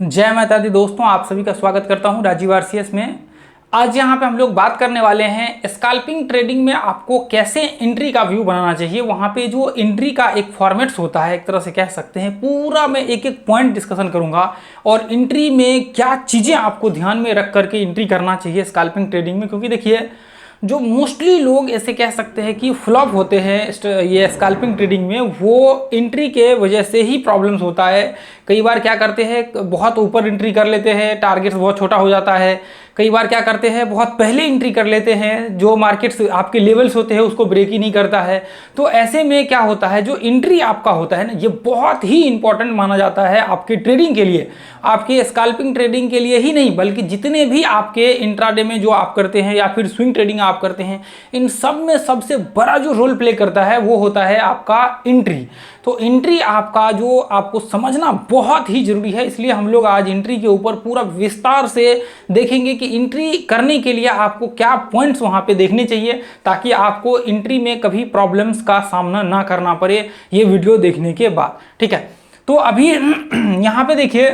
जय माता दी दोस्तों, आप सभी का स्वागत करता हूं राजीव आरसीएस में। आज यहां पे हम लोग बात करने वाले हैं स्कैल्पिंग ट्रेडिंग में आपको कैसे एंट्री का व्यू बनाना चाहिए। वहां पे जो एंट्री का एक फॉर्मेट्स होता है, एक तरह से कह सकते हैं, पूरा मैं एक एक पॉइंट डिस्कशन करूंगा और एंट्री में क्या चीज़ें आपको ध्यान में रख करके एंट्री करना चाहिए स्कैल्पिंग ट्रेडिंग में। क्योंकि देखिए, जो मोस्टली लोग ऐसे कह सकते हैं कि फ्लॉप होते हैं ये स्कैल्पिंग ट्रेडिंग में, वो एंट्री के वजह से ही प्रॉब्लम्स होता है। कई बार क्या करते हैं, बहुत ऊपर एंट्री कर लेते हैं, टारगेट बहुत छोटा हो जाता है। कई बार क्या करते हैं, बहुत पहले एंट्री कर लेते हैं, जो मार्केट्स आपके लेवल्स होते हैं उसको ब्रेक ही नहीं करता है। तो ऐसे में क्या होता है, जो एंट्री आपका होता है ना, ये बहुत ही इंपॉर्टेंट माना जाता है आपके ट्रेडिंग के लिए, आपके स्कैल्पिंग ट्रेडिंग के लिए ही नहीं बल्कि जितने भी आपके इंट्राडे में जो आप करते हैं या फिर स्विंग ट्रेडिंग आप करते हैं, इन सब में सबसे बड़ा जो रोल प्ले करता है वो होता है आपका एंट्री। तो एंट्री आपका जो आपको समझना बहुत ही जरूरी है, इसलिए हम लोग आज एंट्री के ऊपर पूरा विस्तार से देखेंगे कि एंट्री करने के लिए आपको क्या पॉइंट्स वहां पे देखने चाहिए ताकि आपको एंट्री में कभी प्रॉब्लम्स का सामना ना करना पड़े ये वीडियो देखने के बाद। ठीक है, तो अभी यहाँ पे देखिए,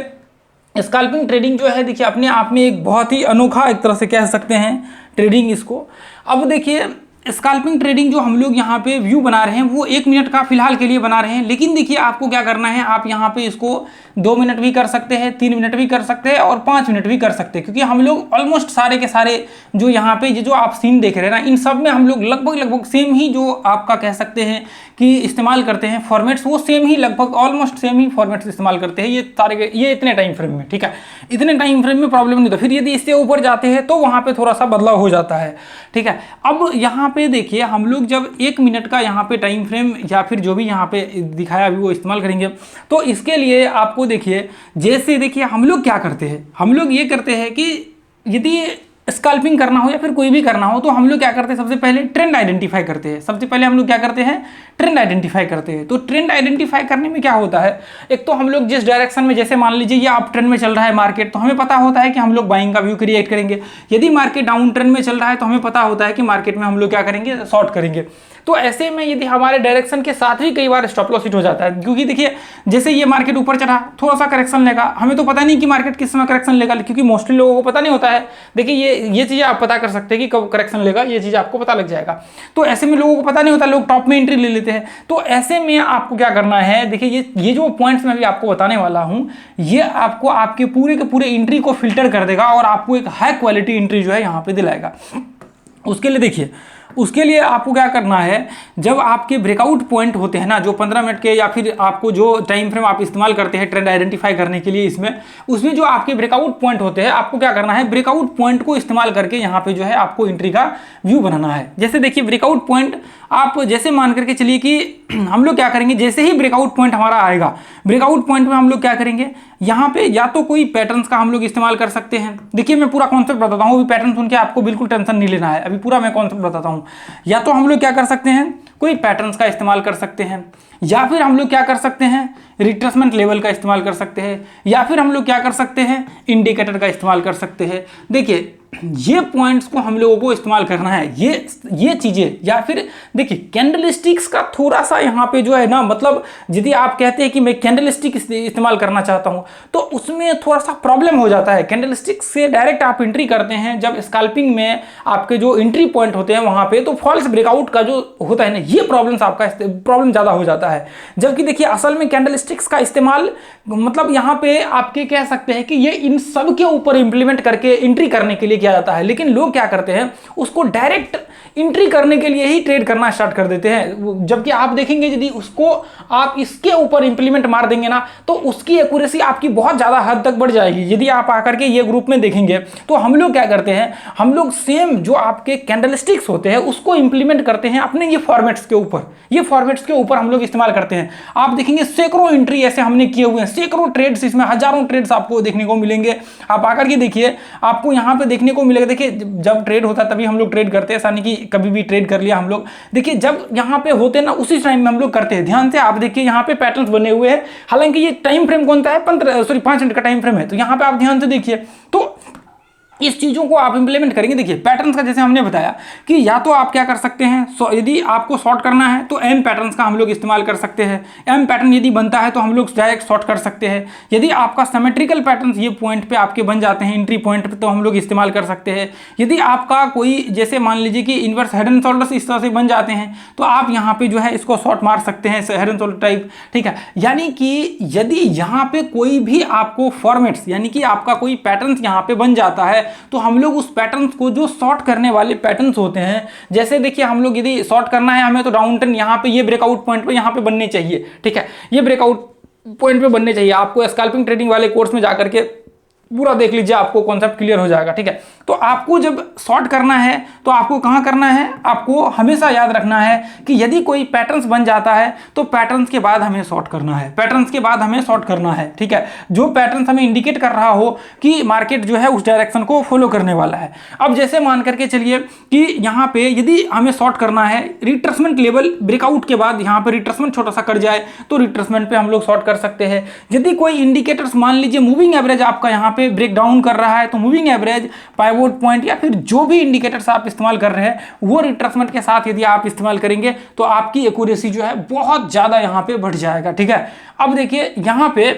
स्कैल्पिंग ट्रेडिंग जो है, देखिए अपने आप में एक बहुत ही अनोखा एक तरह से कह सकते हैं ट्रेडिंग इसको। अब देखिए, स्कैल्पिंग ट्रेडिंग जो हम लोग यहाँ पे व्यू बना रहे हैं वो 1 मिनट का फिलहाल के लिए बना रहे हैं, लेकिन देखिए आपको क्या करना है, आप यहाँ पे इसको 2 मिनट भी कर सकते हैं, 3 मिनट भी कर सकते हैं और 5 मिनट भी कर सकते हैं। क्योंकि हम लोग ऑलमोस्ट सारे के सारे जो यहाँ पे ये जो आप सीन देख रहे हैं ना, इन सब में हम लोग लगभग सेम ही जो आपका कह सकते हैं कि इस्तेमाल करते हैं फॉर्मेट्स, वो सेम ही लगभग ऑलमोस्ट सेम ही फॉर्मेट्स इस्तेमाल करते हैं ये सारे, ये इतने टाइम फ्रेम में। ठीक है, इतने टाइम फ्रेम में प्रॉब्लम नहीं होता। फिर यदि इससे ऊपर जाते हैं तो वहाँ पे थोड़ा सा बदलाव हो जाता है। ठीक है, अब यहाँ पे देखिए, हम लोग जब 1 मिनट का यहाँ पे टाइम फ्रेम या फिर जो भी यहाँ पे दिखाया अभी वो इस्तेमाल करेंगे, तो इसके लिए आपको देखिए, जैसे देखिए हम लोग क्या करते हैं, हम लोग ये करते हैं कि यदि स्कैल्पिंग करना हो या फिर कोई भी करना हो तो हम लोग क्या करते हैं, सबसे पहले ट्रेंड आइडेंटिफाई करते हैं। सबसे पहले हम लोग क्या करते हैं, ट्रेंड आइडेंटिफाई करते हैं। तो ट्रेंड आइडेंटिफाई करने में क्या होता है, एक तो हम लोग जिस डायरेक्शन में, जैसे मान लीजिए ये अप ट्रेंड में चल रहा है मार्केट, तो हमें पता होता है कि हम लोग बाइंग का व्यू क्रिएट करेंगे। यदि मार्केट डाउन ट्रेंड में चल रहा है तो हमें पता होता है कि मार्केट में हम लोग क्या करेंगे, शॉर्ट करेंगे। तो ऐसे में यदि हमारे डायरेक्शन के साथ भी कई बार स्टॉप लॉस हिट हो जाता है, क्योंकि देखिए जैसे ये मार्केट ऊपर चढ़ा, थोड़ा सा करेक्शन लेगा, हमें तो पता नहीं कि मार्केट किस समय करेक्शन लेगा, क्योंकि मोस्टली लोगों को पता नहीं होता है। देखिए ये चीज़ आप पता कर सकते हैं कि कब करेक्शन लेगा, ये चीज़ आपको पता लग जाएगा। तो ऐसे में लोगों को पता नहीं होता, लोग टॉप में एंट्री ले लेते हैं। तो ऐसे में आपको क्या करना है, देखिए ये जो पॉइंट्स मैं भी आपको बताने वाला हूँ, ये आपको आपके पूरे के पूरे एंट्री को फिल्टर कर देगा और आपको एक हाई क्वालिटी एंट्री जो है यहाँ पे दिलाएगा। उसके लिए देखिए, उसके लिए आपको क्या करना है, जब आपके ब्रेकआउट पॉइंट होते हैं ना, जो 15 मिनट के या फिर आपको जो टाइम फ्रेम आप इस्तेमाल करते हैं ट्रेंड आइडेंटिफाई करने के लिए, उसमें जो आपके ब्रेकआउट पॉइंट होते हैं, आपको क्या करना है, ब्रेकआउट पॉइंट को इस्तेमाल करके यहाँ पे जो है आपको एंट्री का व्यू बनाना है। जैसे देखिए, ब्रेकआउट पॉइंट आप जैसे मान करके चलिए कि हम लोग क्या करेंगे, जैसे ही ब्रेकआउट पॉइंट हमारा आएगा, ब्रेकआउट पॉइंट में हम लोग क्या करेंगे, यहाँ पे या तो कोई पैटर्न्स का हम लोग इस्तेमाल कर सकते हैं। देखिए मैं पूरा कॉन्सेप्ट बताता हूँ, अभी पैटर्न सुन के आपको बिल्कुल टेंशन नहीं लेना है, अभी पूरा मैं कॉन्सेप्ट बताता हूँ। या तो हम लोग क्या कर सकते हैं, कोई पैटर्न्स का इस्तेमाल कर सकते हैं, या फिर हम लोग क्या कर सकते हैं, रिट्रेसमेंट लेवल का इस्तेमाल कर सकते हैं, या फिर हम लोग क्या कर सकते हैं, इंडिकेटर का इस्तेमाल कर सकते हैं। देखिए ये पॉइंट्स को हम लोगों को इस्तेमाल करना है, ये चीजें। या फिर देखिए कैंडलस्टिक्स का थोड़ा सा यहाँ पे जो है ना, मतलब यदि आप कहते हैं कि मैं कैंडलस्टिक इस्तेमाल करना चाहता हूँ तो उसमें थोड़ा सा प्रॉब्लम हो जाता है। कैंडलस्टिक से डायरेक्ट आप एंट्री करते हैं, जब स्कैल्पिंग में आपके जो एंट्री पॉइंट होते हैं वहां पे, तो फॉल्स ब्रेकआउट का जो होता है ना, ये प्रॉब्लम ज्यादा हो जाता है। जबकि देखिए असल में कैंडलस्टिक्स का इस्तेमाल मतलब यहाँ पे आपके कह सकते हैं कि ये इन सब के ऊपर इंप्लीमेंट करके एंट्री करने के लिए किया जाता है। लेकिन लोग क्या करते हैं, उसको डायरेक्ट एंट्री करने के लिए ही ट्रेड करना स्टार्ट कर देते हैं। जबकि आप देखेंगे यदि उसको आप इसके ऊपर इंप्लीमेंट मार देंगे ना, तो उसकी एक्यूरेसी आपकी बहुत ज्यादा हद तक बढ़ जाएगी। यदि आप आकर के ये ग्रुप में देखेंगे तो हम लोग क्या करते हैं, हम लोग सेम जो आपके कैंडलस्टिक्स होते हैं उसको इंप्लीमेंट करते हैं अपने ये फॉर्मेट्स के ऊपर, ये फॉर्मेट्स के ऊपर हम लोग इस्तेमाल करते हैं। आप देखेंगे सैकड़ों एंट्री ऐसे हमने किए हुए हैं, सैकड़ों ट्रेड्स, इसमें हजारों ट्रेड्स आपको देखने को मिलेंगे। आप आकर के देखिए, आपको यहाँ पे देखने को मिलेगा। देखिए जब ट्रेड होता है तभी हम लोग ट्रेड करते हैं, ऐसा नहीं कि कभी भी ट्रेड कर लिया हम लोग। देखिए जब यहाँ पे होते हैं ना, उसी टाइम में हम लोग करते हैं। ध्यान से आप देखिए, यहाँ पे पैटर्न्स बने हुए हैं, हालांकि ये टाइम फ्रेम कौन सा है, 5 मिनट का टाइम फ्रेम है। तो यहाँ पे आप ध्यान से देखिए, तो इस चीज़ों को आप इंप्लीमेंट करेंगे। देखिए पैटर्न्स का जैसे हमने बताया कि या तो आप क्या कर सकते हैं, यदि आपको शॉर्ट करना है तो एम पैटर्न्स का हम लोग इस्तेमाल कर सकते हैं। एम पैटर्न यदि बनता है तो हम लोग डायरेक्ट शॉर्ट कर सकते हैं। यदि आपका सिमेट्रिकल पैटर्न्स ये पॉइंट पे आपके बन जाते हैं एंट्री पॉइंट पे, तो हम लोग इस्तेमाल कर सकते हैं। यदि आपका कोई जैसे मान लीजिए कि इन्वर्स हेड एंड शोल्डर्स इस तरह से बन जाते हैं तो आप यहाँ पे जो है इसको शॉर्ट मार सकते हैं, हेड एंड शोल्डर टाइप, ठीक है। यानी कि यदि यहाँ पे कोई भी आपको फॉर्मेट्स यानी कि आपका कोई पैटर्न्स यहाँ पे बन जाता है तो हम लोग उस पैटर्न्स को, जो शॉर्ट करने वाले पैटर्न्स होते हैं, जैसे देखिए हम लोग यदि शॉर्ट करना है हमें तो डाउन ट्रेंड यहाँ पे ये ब्रेकआउट पॉइंट पे यहाँ पे बनने चाहिए, ठीक है। ये ब्रेकआउट पॉइंट पे बनने चाहिए। आपको स्कैल्पिंग ट्रेडिंग वाले कोर्स में जाकर के पूरा देख लीजिए, आपको कॉन्सेप्ट क्लियर हो जाएगा, ठीक है। तो आपको जब शॉर्ट करना है तो आपको कहाँ करना है, आपको हमेशा याद रखना है कि यदि कोई पैटर्न्स बन जाता है तो पैटर्न्स के बाद हमें शॉर्ट करना है, पैटर्न्स के बाद हमें शॉर्ट करना है, ठीक है। जो पैटर्न्स हमें इंडिकेट कर रहा हो कि मार्केट जो है उस डायरेक्शन को फॉलो करने वाला है। अब जैसे मान करके चलिए कि यहाँ पे यदि हमें शॉर्ट करना है, रिट्रेसमेंट लेवल ब्रेकआउट के बाद यहाँ पे रिट्रेसमेंट छोटा सा कर जाए तो रिट्रेसमेंट पे हम लोग शॉर्ट कर सकते हैं। यदि कोई इंडिकेटर्स मान लीजिए मूविंग एवरेज आपका यहाँ पे ब्रेक डाउन कर रहा है तो मूविंग एवरेज, पाइवोट पॉइंट या फिर जो भी इंडिकेटर्स आप इस्तेमाल कर रहे हैं वो रिट्रेसमेंट के साथ यदि आप इस्तेमाल करेंगे तो आपकी एक्यूरेसी जो है बहुत ज्यादा यहाँ पे बढ़ जाएगा, ठीक है। अब देखिए यहाँ पे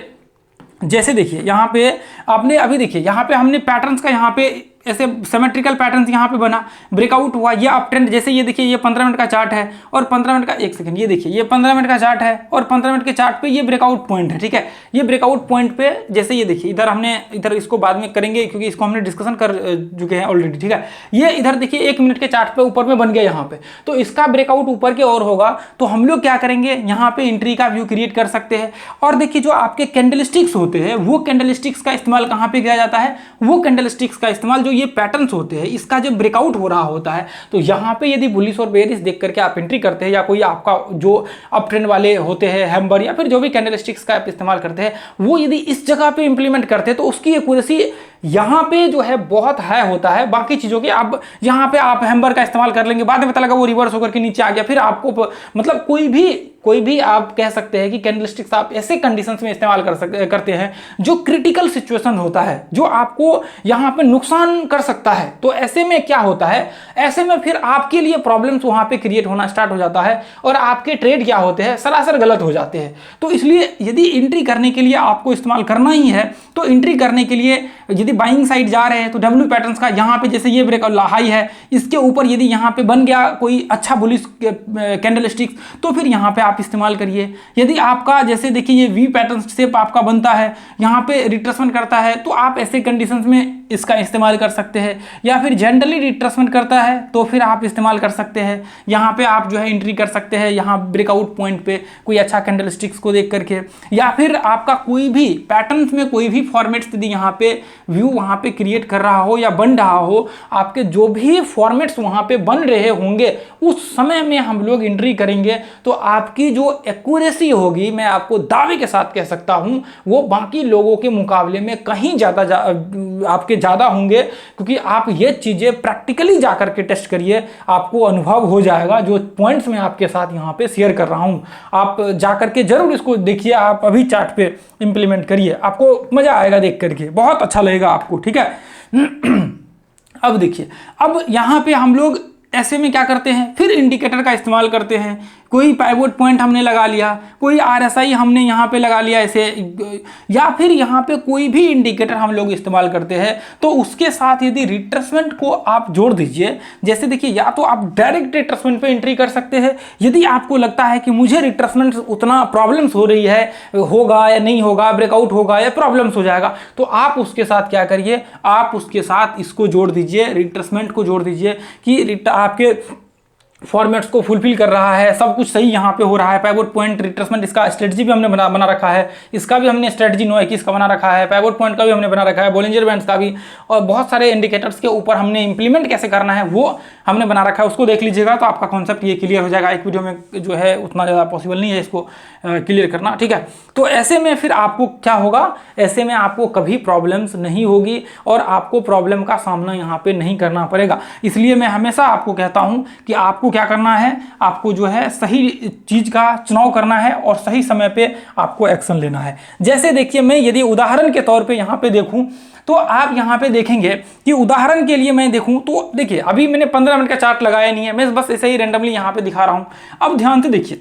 जैसे देखिए यहाँ पे आपने अभी देखिए यहाँ पे हमने पैटर्न्स का यहाँ पे ऐसे सिमेट्रिकल पैटर्न्स यहाँ पे बना, ब्रेकआउट हुआ, ये अप ट्रेंड, जैसे ये देखिए ये 15 मिनट का चार्ट है और 15 मिनट का, एक सेकंड, ये देखिए ये 15 मिनट का चार्ट है और 15 मिनट के चार्ट पे ये ब्रेकआउट पॉइंट है, ठीक है। ये ब्रेकआउट पॉइंट पे जैसे ये देखिए इधर हमने, इधर इसको बाद में करेंगे क्योंकि इसको हमने डिस्कशन कर चुके हैं ऑलरेडी, ठीक है। ये इधर देखिए 1 मिनट के चार्ट पे ऊपर में बन गया यहाँ पे, तो इसका ब्रेकआउट ऊपर के और होगा तो हम लोग क्या करेंगे, यहाँ पे एंट्री का व्यू क्रिएट कर सकते हैं। और देखिए जो आपके कैंडलस्टिक्स होते हैं वो कैंडलस्टिक्स का इस्तेमाल कहाँ पे किया जाता है, वो कैंडलस्टिक्स का इस्तेमाल जो ये पैटर्न्स होते हैं इसका जब ब्रेकआउट हो रहा होता है तो यहां पे यदि बुलिश और बेयरिश देख करके आप एंट्री करते हैं, या कोई आपका जो अप ट्रेंड वाले होते हैं हैम्बर या फिर जो भी कैंडलस्टिक्स का आप इस्तेमाल करते हैं वो यदि इस जगह पे इंप्लीमेंट करते हैं तो उसकी एक्यूरेसी यहां पे जो है बहुत हाई होता है। बाकी चीजों के अब यहां पे आप हैम्बर का इस्तेमाल कर लेंगे, बाद में पता लगा वो रिवर्स होकर के नीचे आ गया, फिर आपको मतलब कोई भी आप कह सकते हैं कि कैंडलस्टिक्स आप ऐसे कंडीशंस में इस्तेमाल करते हैं जो क्रिटिकल सिचुएशन होता है, जो आपको यहां पे नुकसान कर सकता है। तो ऐसे में क्या होता है, ऐसे में फिर आपके लिए प्रॉब्लम्स वहां पे क्रिएट होना स्टार्ट हो जाता है और आपके ट्रेड क्या होते हैं, सरासर गलत हो जाते हैं। तो इसलिए यदि एंट्री करने के लिए आपको इस्तेमाल करना ही है तो एंट्री करने के लिए यदि बाइंग साइड जा रहे हैं तो डब्ल्यू पैटर्न्स का यहाँ पे जैसे ये ब्रेक हाई है, इसके ऊपर यदि यहाँ पे बन गया कोई अच्छा बुलिश कैंडलस्टिक तो फिर यहाँ पे आप इस्तेमाल करिए। यदि आपका जैसे देखिए ये वी पैटर्न शेप आपका बनता है, यहाँ पे रिट्रेसमेंट करता है तो आप ऐसे कंडीशंस में इसका इस्तेमाल कर सकते हैं, या फिर जनरली रिट्रेसमेंट करता है तो फिर आप इस्तेमाल कर सकते हैं। यहाँ पे आप जो है एंट्री कर सकते हैं यहाँ ब्रेकआउट पॉइंट पे कोई अच्छा कैंडलस्टिक्स को देख करके, या फिर आपका कोई भी पैटर्न्स में कोई भी फॉर्मेट्स यदि यहाँ पे व्यू वहाँ पे क्रिएट कर रहा हो या बन रहा हो, आपके जो भी फॉर्मेट्स वहाँ पे बन रहे होंगे उस समय में हम लोग एंट्री करेंगे तो आपकी जो एक्यूरेसी होगी, मैं आपको दावे के साथ कह सकता हूँ वो बाकी लोगों के मुकाबले में कहीं ज़्यादा आपके ज़्यादा होंगे, क्योंकि आप ये चीज़ें प्रैक्टिकली जाकर के टेस्ट करिए, आपको अनुभव हो जाएगा। जो पॉइंट्स मैं आपके साथ यहाँ पे शेयर कर रहा हूँ आप जाकर के जरूर इसको देखिए, आप अभी चार्ट पे इंप्लीमेंट करिए, आपको मज़ा आएगा देख करके, बहुत अच्छा लगेगा आपको, ठीक है। अब देखिए, अब यहाँ पे हम लोग ऐसे में क्या करते हैं, फिर इंडिकेटर का इस्तेमाल करते हैं। कोई पाइवोट पॉइंट हमने लगा लिया, कोई आरएसआई हमने यहाँ पे लगा लिया ऐसे, या फिर यहाँ पे कोई भी इंडिकेटर हम लोग इस्तेमाल करते हैं तो उसके साथ यदि रिट्रेसमेंट को आप जोड़ दीजिए। जैसे देखिए या तो आप डायरेक्ट रिट्रेसमेंट पे एंट्री कर सकते हैं, यदि आपको लगता है कि मुझे रिट्रेसमेंट उतना प्रॉब्लम्स हो रही है, होगा या नहीं होगा, ब्रेकआउट होगा या प्रॉब्लम्स हो जाएगा, तो आप उसके साथ क्या करिए, आप उसके साथ इसको जोड़ दीजिए, रिट्रेसमेंट को जोड़ दीजिए कि आपके फॉर्मेट्स को फुलफिल कर रहा है, सब कुछ सही यहाँ पे हो रहा है। पाइवोट पॉइंट रिट्रेसमेंट इसका स्ट्रेटजी भी हमने बना रखा है, इसका भी हमने स्ट्रेटजी 921 का बना रखा है, पाइवोट पॉइंट का भी हमने बना रखा है, बोलिंजर बैंड्स का भी, और बहुत सारे इंडिकेटर्स के ऊपर हमने इंप्लीमेंट कैसे करना है वो हमने बना रखा है। उसको देख लीजिएगा तो आपका कॉन्सेप्ट ये क्लियर हो जाएगा। एक वीडियो में जो है उतना ज़्यादा पॉसिबल नहीं है इसको क्लियर करना, ठीक है। तो ऐसे में फिर आपको क्या होगा, ऐसे में आपको कभी प्रॉब्लम्स नहीं होगी और आपको प्रॉब्लम का सामना यहाँ पे नहीं करना पड़ेगा। इसलिए मैं हमेशा आपको कहता हूँ कि आपको क्या करना है, आपको जो है सही चीज का चुनाव करना है और सही समय पे आपको एक्शन लेना है। जैसे देखिए, मैं यदि उदाहरण के तौर पे यहाँ पे देखूं तो आप यहाँ पे देखेंगे कि उदाहरण के लिए मैं देखूं तो देखिए, अभी मैंने 15 मिनट का चार्ट लगाया नहीं है, मैं बस ऐसे ही रैंडमली यहाँ पे दिखा रहा हूँ। अब ध्यान से देखिए,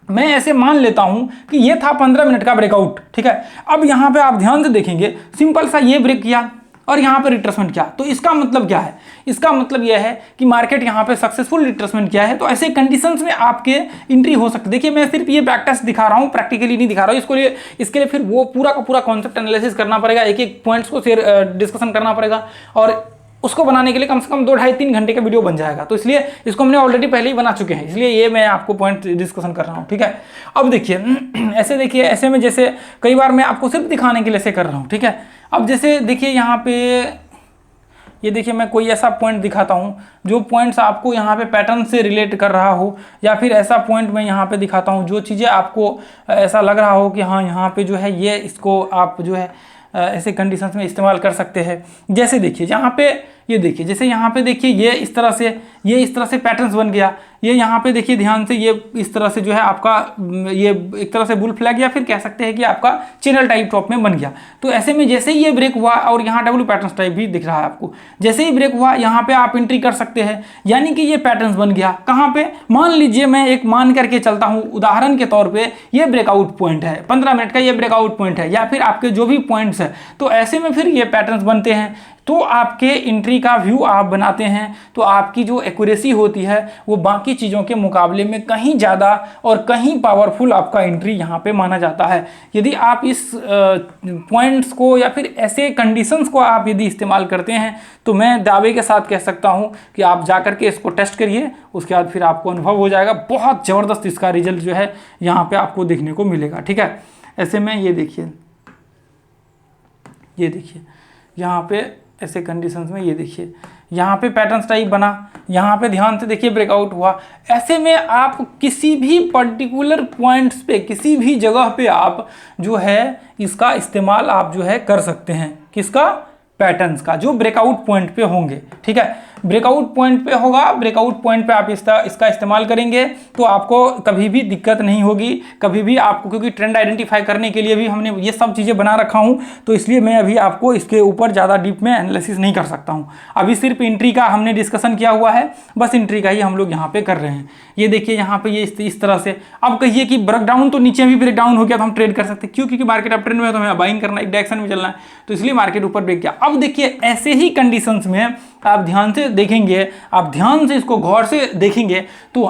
मैं ऐसे मान लेता हूं कि ये था 15 मिनट का ब्रेकआउट, ठीक है। अब यहां पे आप ध्यान से देखेंगे, सिंपल सा ये ब्रेक किया और यहां पे रिट्रेसमेंट किया, तो इसका मतलब क्या है, इसका मतलब यह है कि मार्केट यहां पे सक्सेसफुल रिट्रेसमेंट किया है। तो ऐसे कंडीशंस में आपके एंट्री हो सकती है। देखिए, मैं सिर्फ ये बैक टेस्ट दिखा रहा हूं, प्रैक्टिकली नहीं दिखा रहा हूं। इसके लिए फिर वो पूरा का पूरा कॉन्सेप्ट एनालिसिस करना पड़ेगा, एक एक पॉइंट्स को डिस्कशन करना पड़ेगा और उसको बनाने के लिए कम से कम 2 ढाई 3 घंटे का वीडियो बन जाएगा। तो इसलिए इसको हमने ऑलरेडी पहले ही बना चुके हैं, इसलिए ये मैं आपको पॉइंट डिस्कशन कर रहा हूँ, ठीक है। अब देखिए, ऐसे देखिए, ऐसे में जैसे कई बार मैं आपको सिर्फ दिखाने के लिए ऐसे कर रहा हूँ, ठीक है। अब जैसे देखिए यहाँ पे ये देखिए, मैं कोई ऐसा पॉइंट दिखाता हूँ जो पॉइंट्स आपको यहाँ पे पैटर्न से रिलेट कर रहा हो, या फिर ऐसा पॉइंट मैं यहाँ पे दिखाता हूँ जो चीज़ें आपको ऐसा लग रहा हो कि हाँ यहाँ पे जो है ये इसको आप जो है ऐसे कंडीशंस में इस्तेमाल कर सकते हैं। जैसे देखिए यहाँ पे ये देखिए, जैसे यहाँ पे देखिए ये इस तरह से पैटर्न्स बन गया। ये यहाँ पे देखिए ध्यान से, ये इस तरह से जो है आपका ये एक तरह से बुल फ्लैग या फिर कह सकते हैं कि आपका चैनल टाइप टॉप में बन गया। तो ऐसे में जैसे ही ये ब्रेक हुआ और यहाँ डब्ल्यू पैटर्न्स टाइप भी दिख रहा है आपको, जैसे ही ब्रेक हुआ यहाँ पे आप एंट्री कर सकते हैं, यानी कि ये पैटर्न्स बन गया। कहाँ पे, मान लीजिए मैं एक मान करके चलता हूँ, उदाहरण के तौर पर ये ब्रेकआउट पॉइंट है, 15 मिनट का ये ब्रेकआउट पॉइंट है, या फिर आपके जो भी पॉइंट्स है। तो ऐसे में फिर ये पैटर्न्स बनते हैं, तो आपके एंट्री का व्यू आप बनाते हैं, तो आपकी जो एक्यूरेसी होती है वो बाकी चीज़ों के मुकाबले में कहीं ज़्यादा और कहीं पावरफुल आपका एंट्री यहाँ पे माना जाता है। यदि आप इस पॉइंट्स को या फिर ऐसे कंडीशंस को आप यदि इस्तेमाल करते हैं, तो मैं दावे के साथ कह सकता हूँ कि आप जा कर के इसको टेस्ट करिए, उसके बाद फिर आपको अनुभव हो जाएगा। बहुत ज़बरदस्त इसका रिजल्ट जो है यहाँ पर आपको देखने को मिलेगा, ठीक है। ऐसे में ये देखिए यहाँ पे ऐसे कंडीशंस में ये देखिए यहाँ पे पैटर्न्स टाइप बना, यहाँ पे ध्यान से देखिए ब्रेकआउट हुआ। ऐसे में आप किसी भी पर्टिकुलर पॉइंट्स पे, किसी भी जगह पे आप जो है इसका इस्तेमाल आप जो है कर सकते हैं। किसका, पैटर्न्स का, जो ब्रेकआउट पॉइंट पे होंगे, ठीक है। ब्रेकआउट पॉइंट पे होगा, ब्रेकआउट पॉइंट पे आप इसका इस्तेमाल करेंगे तो आपको कभी भी दिक्कत नहीं होगी, कभी भी आपको, क्योंकि ट्रेंड आइडेंटिफाई करने के लिए भी हमने ये सब चीज़ें बना रखा हूँ, तो इसलिए मैं अभी आपको इसके ऊपर ज़्यादा डीप में एनालिसिस नहीं कर सकता हूँ। अभी सिर्फ एंट्री का हमने डिस्कशन किया हुआ है, बस एंट्री का ही हम लोग यहाँ पे कर रहे हैं। ये देखिए यहाँ पे ये इस तरह से, अब कहिए कि ब्रेकडाउन, तो नीचे भी ब्रेकडाउन हो गया तो हम ट्रेड कर सकते हैं, क्यों, क्योंकि मार्केट अप ट्रेंड में है तो हमें बाइंग करना है, एक डायरेक्शन में चलना है, तो इसलिए मार्केट ऊपर ब्रेक किया। अब देखिए ऐसे ही कंडीशंस में आप ध्यान से देखेंगे, आप ध्यान से इसको गौर से देखेंगे तो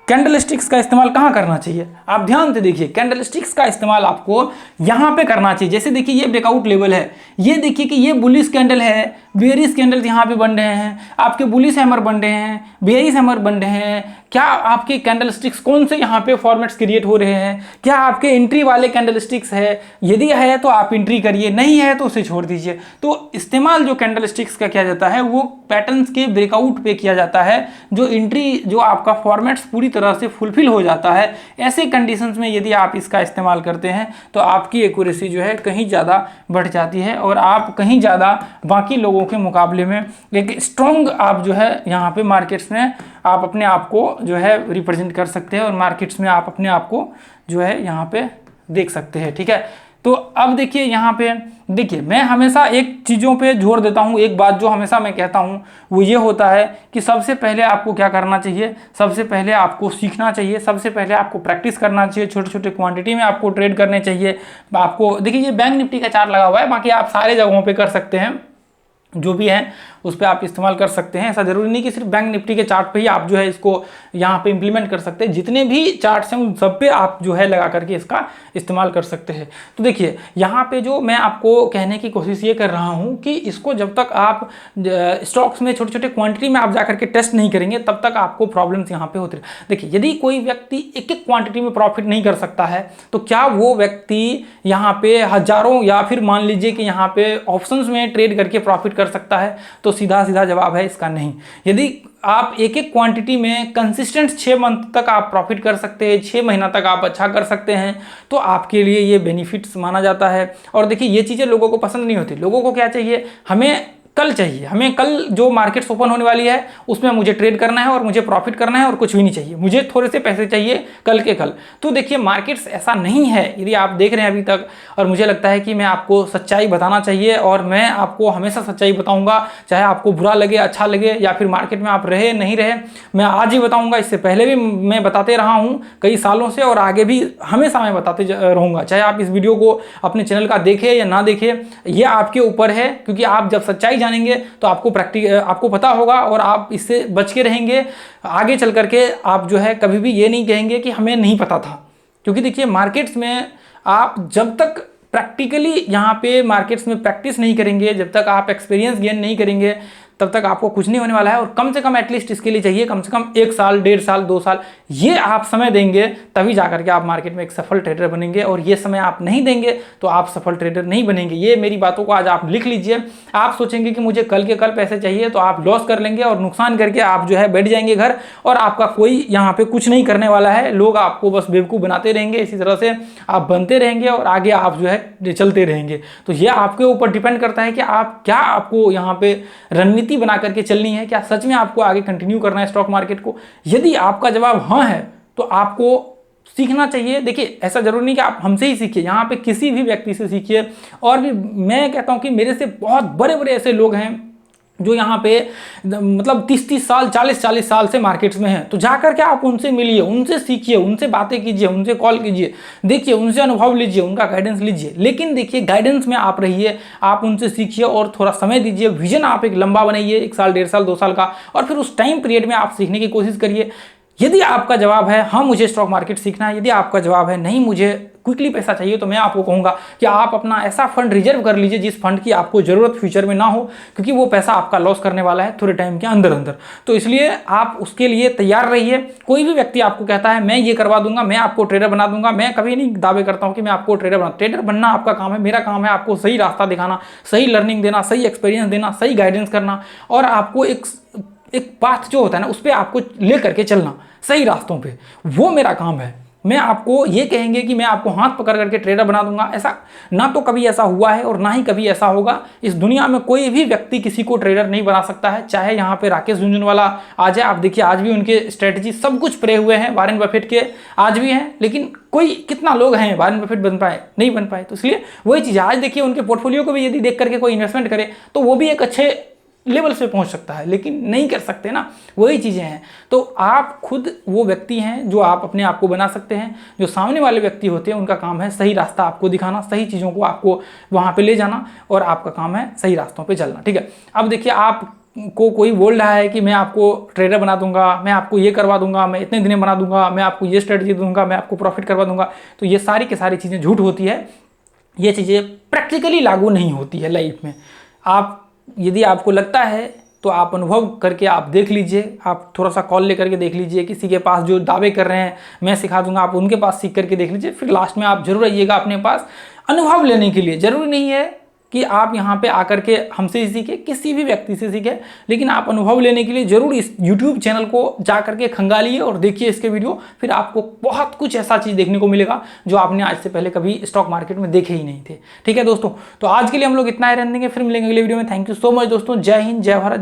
कैंडलस्टिक्स का इस्तेमाल कहाँ करना चाहिए, आप ध्यान से देखिए। कैंडलस्टिक्स का इस्तेमाल आपको यहाँ पे करना चाहिए। जैसे देखिए ये ब्रेकआउट लेवल है, ये देखिए कि ये बुलिश कैंडल है, बेयरिश कैंडल यहाँ पे बन रहे हैं, आपके बुलिश हैमर बन रहे हैं, बेयरिश हैमर बन रहे हैं। क्या आपके कैंडलस्टिक्स कौन से यहाँ पे फॉर्मेट्स क्रिएट हो रहे हैं, क्या आपके एंट्री वाले कैंडलस्टिक्स है, यदि है तो आप एंट्री करिए, नहीं है तो उसे छोड़ दीजिए। तो इस्तेमाल जो कैंडलस्टिक्स का किया जाता है वो पैटर्न्स के ब्रेकआउट पे किया जाता है, जो एंट्री जो आपका फॉर्मेट्स पूरी तरह से फुलफिल हो जाता है। ऐसे कंडीशंस में यदि आप इसका इस्तेमाल करते हैं तो आपकी एक्यूरेसी जो है कहीं ज़्यादा बढ़ जाती है और आप कहीं ज़्यादा बाकी लोगों के मुकाबले में एक स्ट्रॉन्ग आप जो है यहाँ पे मार्केट्स में आप अपने आप को जो है रिप्रेजेंट कर सकते हैं और मार्केट्स में आप अपने आप को जो है यहाँ पे देख सकते हैं, ठीक है। तो अब देखिए यहाँ पे देखिए, मैं हमेशा एक चीज़ों पे जोर देता हूँ, एक बात जो हमेशा मैं कहता हूँ वो ये होता है कि सबसे पहले आपको क्या करना चाहिए, सबसे पहले आपको सीखना चाहिए, सबसे पहले आपको प्रैक्टिस करना चाहिए, छोटे छोटे क्वांटिटी में आपको ट्रेड करने चाहिए। आपको देखिए ये बैंक निफ्टी का चार्ट लगा हुआ है, बाकी आप सारे जगहों पर कर सकते हैं, जो भी है उस पर आप इस्तेमाल कर सकते हैं। ऐसा जरूरी नहीं कि सिर्फ बैंक निफ्टी के चार्ट पे ही आप जो है इसको यहाँ पे इंप्लीमेंट कर सकते हैं, जितने भी चार्ट्स हैं उन सब पे आप जो है लगा करके इसका इस्तेमाल कर सकते हैं। तो देखिए यहाँ पे जो मैं आपको कहने की कोशिश ये कर रहा हूँ कि इसको जब तक आप स्टॉक्स में छोटे छोटे क्वांटिटी में आप जा करके टेस्ट नहीं करेंगे तब तक आपको प्रॉब्लम्स यहाँ पे होते हैं। देखिए यदि कोई व्यक्ति एक एक क्वांटिटी में प्रॉफिट नहीं कर सकता है तो क्या वो व्यक्ति यहाँ पे हजारों या फिर मान लीजिए कि यहाँ पे ऑप्शंस में ट्रेड करके प्रॉफिट कर सकता है? तो सीधा सीधा जवाब है इसका नहीं। यदि आप एक एक क्वांटिटी में कंसिस्टेंट 6 मंथ तक आप प्रॉफिट कर सकते हैं, 6 महीना तक आप अच्छा कर सकते हैं, तो आपके लिए ये बेनिफिट्स माना जाता है। और देखिए ये चीज़ें लोगों को पसंद नहीं होती। लोगों को क्या चाहिए, हमें कल चाहिए, हमें कल जो मार्केट्स ओपन होने वाली है उसमें मुझे ट्रेड करना है और मुझे प्रॉफिट करना है और कुछ भी नहीं चाहिए, मुझे थोड़े से पैसे चाहिए कल के कल। तो देखिए मार्केट्स ऐसा नहीं है, यदि आप देख रहे हैं अभी तक और मुझे लगता है कि मैं आपको सच्चाई बताना चाहिए और मैं आपको हमेशा सच्चाई बताऊंगा, चाहे आपको बुरा लगे अच्छा लगे या फिर मार्केट में आप रहे नहीं रहे, मैं आज ही बताऊंगा। इससे पहले भी मैं बताते रहा हूं कई सालों से और आगे भी हमेशा मैं बताते रहूंगा, चाहे आप इस वीडियो को अपने चैनल का देखें या ना देखें, ये आपके ऊपर है। क्योंकि आप जब सच्चाई जानेंगे तो आपको पता होगा और आप इससे बच के रहेंगे। आगे चल करके आप जो है कभी भी ये नहीं कहेंगे कि हमें नहीं पता था। क्योंकि देखिए मार्केट्स में आप जब तक प्रैक्टिकली यहाँ पे मार्केट्स में प्रैक्टिस नहीं करेंगे, जब तक आप एक्सपीरियंस गेन नहीं करेंगे, तब तक आपको कुछ नहीं होने वाला है। और कम से कम एटलीस्ट इसके लिए चाहिए कम से कम 1 साल 1.5 साल 2 साल, ये आप समय देंगे तभी जाकर के आप मार्केट में एक सफल ट्रेडर बनेंगे। और ये समय आप नहीं देंगे तो आप सफल ट्रेडर नहीं बनेंगे। ये मेरी बातों को आज आप लिख लीजिए। आप सोचेंगे कि मुझे कल के कल पैसे चाहिए तो आप लॉस कर लेंगे और नुकसान करके आप जो है बैठ जाएंगे घर, और आपका कोई यहाँ पे कुछ नहीं करने वाला है। लोग आपको बस बेवकूफ़ बनाते रहेंगे, इसी तरह से आप बनते रहेंगे और आगे आप जो है चलते रहेंगे। तो ये आपके ऊपर डिपेंड करता है कि आप क्या, आपको यहाँ पे रणनीति बना करके चलनी है, क्या सच में आपको आगे कंटिन्यू करना है स्टॉक मार्केट को। यदि आपका जवाब हाँ है तो आपको सीखना चाहिए। देखिए ऐसा जरूरी नहीं कि आप हमसे ही सीखिए, यहाँ पे किसी भी व्यक्ति से सीखिए। और भी मैं कहता हूँ कि मेरे से बहुत बड़े बड़े ऐसे लोग हैं जो यहाँ पे मतलब 30-30 साल 40-40 साल से मार्केट्स में हैं। तो जाकर के आप उनसे मिलिए, उनसे सीखिए, उनसे बातें कीजिए, उनसे कॉल कीजिए, देखिए, उनसे अनुभव लीजिए, उनका गाइडेंस लीजिए। लेकिन देखिए गाइडेंस में आप रहिए, आप उनसे सीखिए और थोड़ा समय दीजिए। विजन आप एक लंबा बनाइए, 1 साल 1.5 साल 2 साल का, और फिर उस टाइम पीरियड में आप सीखने की कोशिश करिए। यदि आपका जवाब है हाँ मुझे स्टॉक मार्केट सीखना है, यदि आपका जवाब है नहीं मुझे क्विकली पैसा चाहिए, तो मैं आपको कहूंगा कि आप अपना ऐसा फंड रिजर्व कर लीजिए जिस फंड की आपको जरूरत फ्यूचर में ना हो, क्योंकि वो पैसा आपका लॉस करने वाला है थोड़े टाइम के अंदर अंदर। तो इसलिए आप उसके लिए तैयार रहिए। कोई भी व्यक्ति आपको कहता है मैं ये करवा दूंगा, मैं आपको ट्रेडर बना दूंगा, मैं कभी नहीं दावे करता हूं कि मैं आपको ट्रेडर बनना आपका काम है। मेरा काम है आपको सही रास्ता दिखाना, सही लर्निंग देना, सही एक्सपीरियंस देना, सही गाइडेंस करना, और आपको एक पाथ जो होता है ना उस पर आपको ले करके चलना सही रास्तों पे, वो मेरा काम है। मैं आपको ये कहेंगे कि मैं आपको हाथ पकड़ करके ट्रेडर बना दूंगा, ऐसा ना तो कभी ऐसा हुआ है और ना ही कभी ऐसा होगा। इस दुनिया में कोई भी व्यक्ति किसी को ट्रेडर नहीं बना सकता है, चाहे यहाँ पे राकेश झुनझुनवाला आ जाए। आप देखिए आज भी उनके स्ट्रेटजी सब कुछ पड़े हुए हैं, वॉरेन बफेट के आज भी हैं, लेकिन कोई कितना लोग हैं वॉरेन बफेट बन पाए, नहीं बन पाए। तो इसलिए वही चीज़ आज देखिए उनके पोर्टफोलियो को भी यदि देख करके कोई इन्वेस्टमेंट करे तो वो भी एक अच्छे लेवल से पहुंच सकता है, लेकिन नहीं कर सकते ना, वही चीज़ें हैं। तो आप खुद वो व्यक्ति हैं जो आप अपने आप को बना सकते हैं। जो सामने वाले व्यक्ति होते हैं उनका काम है सही रास्ता आपको दिखाना, सही चीज़ों को आपको वहाँ पे ले जाना, और आपका काम है सही रास्तों पे चलना। ठीक है, अब देखिए आपको कोई बोल रहा है कि मैं आपको ट्रेडर बना दूंगा, मैं आपको ये करवा दूंगा, मैं इतने दिन बना दूंगा, मैं आपको ये स्ट्रेटजी दूंगा, मैं आपको प्रॉफिट करवा दूंगा, तो ये सारी की सारी चीज़ें झूठ होती है। ये चीज़ें प्रैक्टिकली लागू नहीं होती है लाइफ में। आप यदि आपको लगता है तो आप अनुभव करके आप देख लीजिए, आप थोड़ा सा कॉल लेकर के देख लीजिए, किसी के पास जो दावे कर रहे हैं मैं सिखा दूंगा, आप उनके पास सीख करके देख लीजिए। फिर लास्ट में आप जरूर आइएगा अपने पास अनुभव लेने के लिए। जरूरी नहीं है कि आप यहाँ पे आकर के हमसे ही सीखें, किसी भी व्यक्ति से सीखें, लेकिन आप अनुभव लेने के लिए जरूर इस YouTube चैनल को जा करके खंगालिए और देखिए इसके वीडियो। फिर आपको बहुत कुछ ऐसा चीज़ देखने को मिलेगा जो आपने आज से पहले कभी स्टॉक मार्केट में देखे ही नहीं थे। ठीक है दोस्तों, तो आज के लिए हम लोग इतना ही रहने देंगे, फिर मिलेंगे अगले वीडियो में। थैंक यू सो मच दोस्तों, जय हिंद, जय भारत।